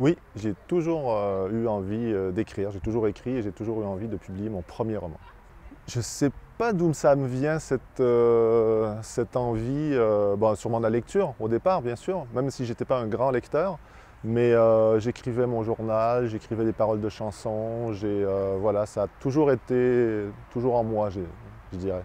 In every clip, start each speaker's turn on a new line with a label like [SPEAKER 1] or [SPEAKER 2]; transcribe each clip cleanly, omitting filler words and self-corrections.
[SPEAKER 1] Oui, j'ai toujours eu envie d'écrire, j'ai toujours écrit et j'ai toujours eu envie de publier mon premier roman. Je ne sais pas d'où ça me vient cette envie, bon, sûrement de la lecture au départ bien sûr, même si j'étais pas un grand lecteur, mais j'écrivais mon journal, j'écrivais des paroles de chansons, voilà, ça a toujours été, toujours en moi, je dirais.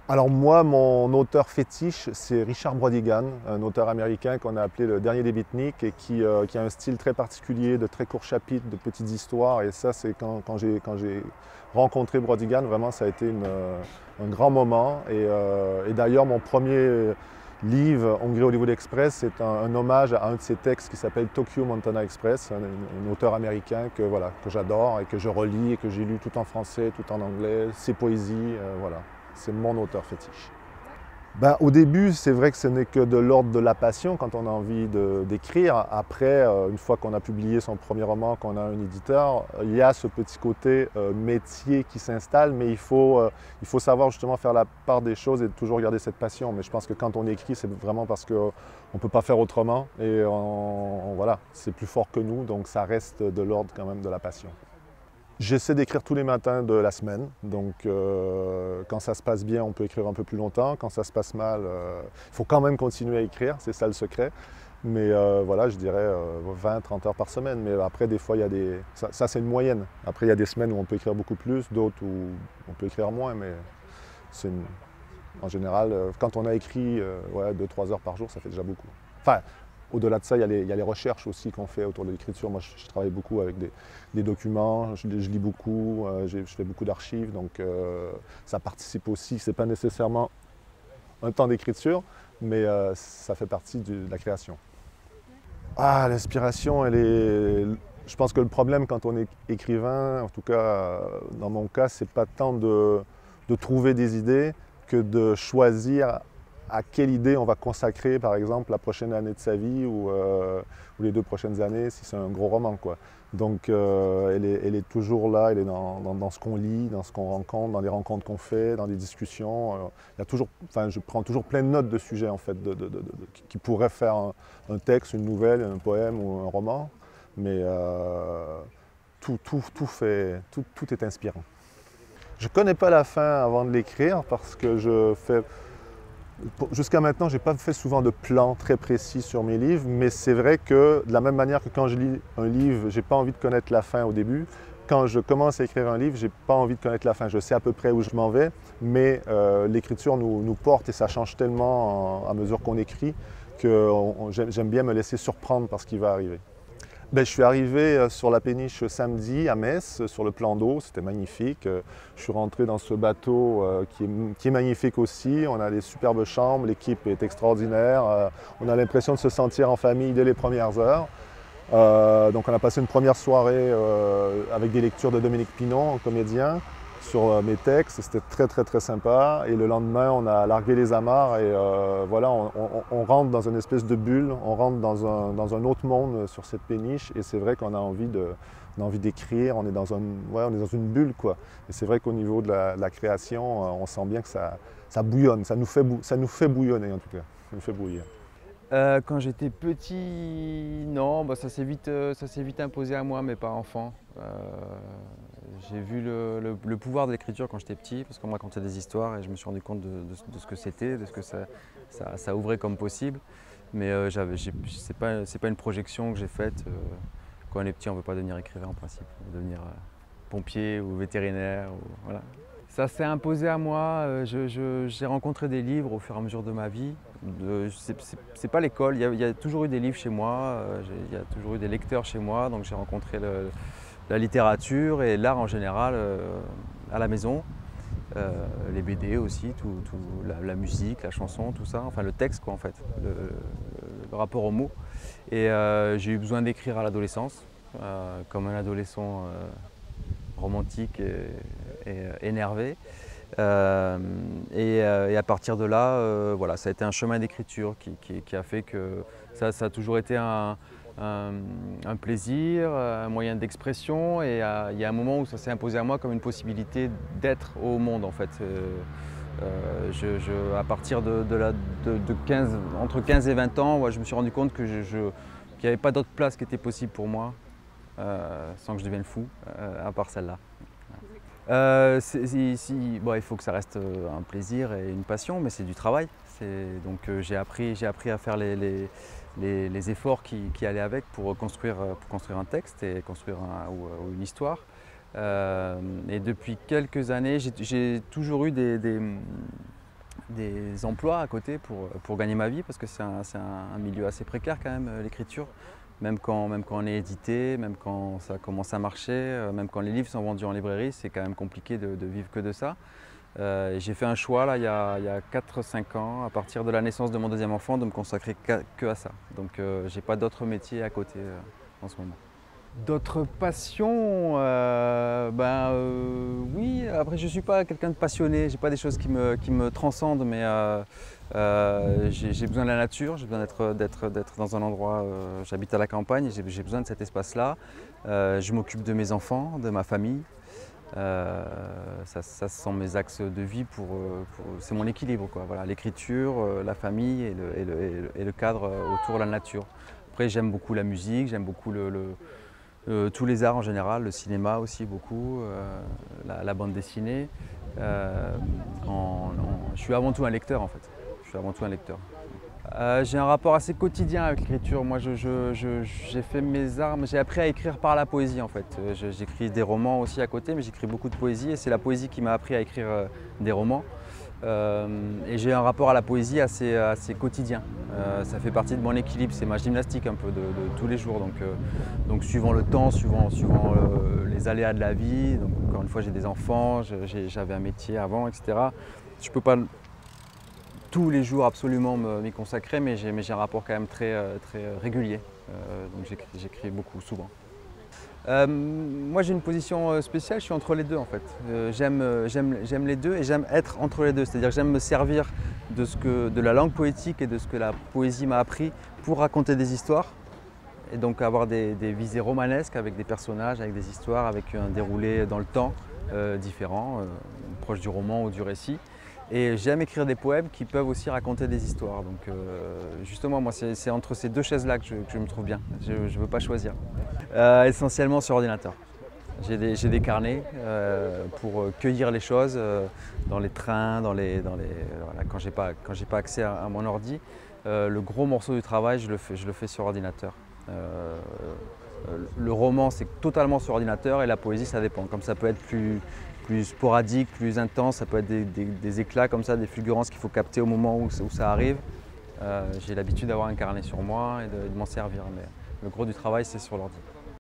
[SPEAKER 1] Alors moi, mon auteur fétiche, c'est Richard Brautigan, un auteur américain qu'on a appelé le dernier des beatniks et qui a un style très particulier, de très courts chapitres, de petites histoires. Et ça, c'est quand j'ai rencontré Brautigan, vraiment, ça a été un grand moment. Et d'ailleurs, mon premier livre, Hongrie Hollywood Express, c'est un hommage à un de ses textes qui s'appelle Tokyo Montana Express, un auteur américain voilà, que j'adore et que je relis et que j'ai lu tout en français, tout en anglais, ses poésies, voilà. C'est mon auteur fétiche. Ben, au début, c'est vrai que ce n'est que de l'ordre de la passion quand on a envie d'écrire. Après, une fois qu'on a publié son premier roman, qu'on a un éditeur, il y a ce petit côté métier qui s'installe, mais il faut savoir justement faire la part des choses et toujours garder cette passion. Mais je pense que quand on écrit, c'est vraiment parce qu'on ne peut pas faire autrement et voilà, c'est plus fort que nous, donc ça reste de l'ordre quand même de la passion. J'essaie d'écrire tous les matins de la semaine, donc quand ça se passe bien, on peut écrire un peu plus longtemps. Quand ça se passe mal, il faut quand même continuer à écrire, c'est ça le secret. Mais voilà, je dirais 20-30 heures par semaine. Mais après, des fois, il y a des... Ça c'est une moyenne. Après, il y a des semaines où on peut écrire beaucoup plus, d'autres où on peut écrire moins. Mais en général, quand on a écrit ouais, 2-3 heures par jour, ça fait déjà beaucoup. Enfin, au-delà de ça, il y a les recherches aussi qu'on fait autour de l'écriture. Moi, je travaille beaucoup avec des documents, je lis beaucoup, je fais beaucoup d'archives, donc ça participe aussi. Ce n'est pas nécessairement un temps d'écriture, mais ça fait partie de la création. Ah, l'inspiration, elle est... Je pense que le problème quand on est écrivain, en tout cas dans mon cas, c'est pas tant de trouver des idées que de choisir à quelle idée on va consacrer, par exemple, la prochaine année de sa vie ou les 2 prochaines années, si c'est un gros roman, quoi. Donc, elle est toujours là, elle est dans ce qu'on lit, dans ce qu'on rencontre, dans les rencontres qu'on fait, dans les discussions. Il y a toujours, enfin, je prends toujours plein de notes de sujets, en fait, qui pourraient faire un texte, une nouvelle, un poème ou un roman. Mais tout est inspirant. Je ne connais pas la fin avant de l'écrire parce que jusqu'à maintenant, je n'ai pas fait souvent de plan très précis sur mes livres, mais c'est vrai que de la même manière que quand je lis un livre, je n'ai pas envie de connaître la fin au début. Quand je commence à écrire un livre, je n'ai pas envie de connaître la fin. Je sais à peu près où je m'en vais, mais l'écriture nous porte et ça change tellement à mesure qu'on écrit que j'aime bien me laisser surprendre par ce qui va arriver. Ben, je suis arrivé sur la péniche samedi à Metz, sur le plan d'eau, c'était magnifique. Je suis rentré dans ce bateau qui est magnifique aussi. On a des superbes chambres, l'équipe est extraordinaire. On a l'impression de se sentir en famille dès les premières heures. Donc on a passé une première soirée avec des lectures de Dominique Pinon, un comédien, sur mes textes. C'était très sympa. Et le lendemain, on a largué les amarres et voilà, on rentre dans une espèce de bulle, on rentre dans un autre monde sur cette péniche. Et c'est vrai qu'on a envie d'écrire, on est dans une bulle, quoi. Et c'est vrai qu'au niveau de la création, on sent bien que ça bouillonne, ça nous fait bouillonner en tout cas, ça nous fait bouillir.
[SPEAKER 2] Quand j'étais petit, non, bah ça s'est vite imposé à moi, mais pas enfant. J'ai vu le pouvoir de l'écriture quand j'étais petit, parce qu'on me racontait des histoires et je me suis rendu compte de ce que c'était, de ce que ça ouvrait comme possible. Mais c'est pas une projection que j'ai faite. Quand on est petit, on ne veut pas devenir écrivain en principe, on veut devenir pompier ou vétérinaire. Voilà. Ça s'est imposé à moi, j'ai rencontré des livres au fur et à mesure de ma vie. C'est pas l'école, il y a toujours eu des livres chez moi, il y a toujours eu des lecteurs chez moi, donc j'ai rencontré la littérature et l'art en général à la maison. Les BD aussi, la musique, la chanson, tout ça, enfin le texte quoi en fait, le rapport aux mots. Et j'ai eu besoin d'écrire à l'adolescence, comme un adolescent romantique et énervé. Et à partir de là, voilà, ça a été un chemin d'écriture qui a fait que ça a toujours été un plaisir, un moyen d'expression. Et il y a un moment où ça s'est imposé à moi comme une possibilité d'être au monde en fait. À partir entre 15 et 20 ans, ouais, je me suis rendu compte que qu'il n'y avait pas d'autre place qui était possible pour moi, sans que je devienne fou, à part celle-là. Bon, il faut que ça reste un plaisir et une passion, mais c'est du travail. Donc j'ai appris à faire les efforts qui allaient avec pour construire un texte et construire ou une histoire. Et depuis quelques années, j'ai toujours eu des emplois à côté pour gagner ma vie, parce que c'est un milieu assez précaire quand même, l'écriture. Même quand on est édité, même quand ça commence à marcher, même quand les livres sont vendus en librairie, c'est quand même compliqué de vivre que de ça. J'ai fait un choix là, il y a 4-5 ans, à partir de la naissance de mon deuxième enfant, de me consacrer que à ça. Donc je n'ai pas d'autres métiers à côté en ce moment. D'autres passions, oui, après je ne suis pas quelqu'un de passionné, je n'ai pas des choses qui me transcendent, mais j'ai besoin de la nature, j'ai besoin d'être dans un endroit, j'habite à la campagne, j'ai besoin de cet espace-là. Je m'occupe de mes enfants, de ma famille. Ça sont mes axes de vie, c'est mon équilibre, quoi. Voilà, l'écriture, la famille et le cadre autour de la nature. Après j'aime beaucoup la musique, j'aime beaucoup tous les arts en général, le cinéma aussi beaucoup, la bande dessinée. Je suis avant tout un lecteur en fait. Je suis avant tout un lecteur. J'ai un rapport assez quotidien avec l'écriture. Moi, j'ai fait mes armes, j'ai appris à écrire par la poésie en fait. J'écris des romans aussi à côté, mais j'écris beaucoup de poésie et c'est la poésie qui m'a appris à écrire des romans. Et j'ai un rapport à la poésie assez quotidien. Ça fait partie de mon équilibre, c'est ma gymnastique un peu de tous les jours. Donc suivant le temps, suivant les aléas de la vie, donc encore une fois j'ai des enfants, j'avais un métier avant, etc. Je ne peux pas tous les jours absolument m'y consacrer, mais j'ai un rapport quand même très régulier. Donc j'écris beaucoup, souvent. Moi j'ai une position spéciale, je suis entre les deux en fait. J'aime les deux et j'aime être entre les deux, c'est-à-dire que j'aime me servir de la langue poétique et de ce que la poésie m'a appris pour raconter des histoires et donc avoir des visées romanesques avec des personnages, avec des histoires, avec un déroulé dans le temps différent, proche du roman ou du récit. Et j'aime écrire des poèmes qui peuvent aussi raconter des histoires. Donc justement, moi, c'est entre ces deux chaises-là que je me trouve bien. Je ne veux pas choisir. Essentiellement sur ordinateur. J'ai des carnets pour cueillir les choses dans les trains, voilà, quand j'ai pas accès à mon ordi. Le gros morceau du travail, je le fais sur ordinateur. Le roman, c'est totalement sur ordinateur et la poésie, ça dépend. Comme ça peut être plus sporadique, plus intense, ça peut être des éclats comme ça, des fulgurances qu'il faut capter au moment où ça arrive. J'ai l'habitude d'avoir un carnet sur moi et de m'en servir, mais le gros du travail, c'est sur l'ordi.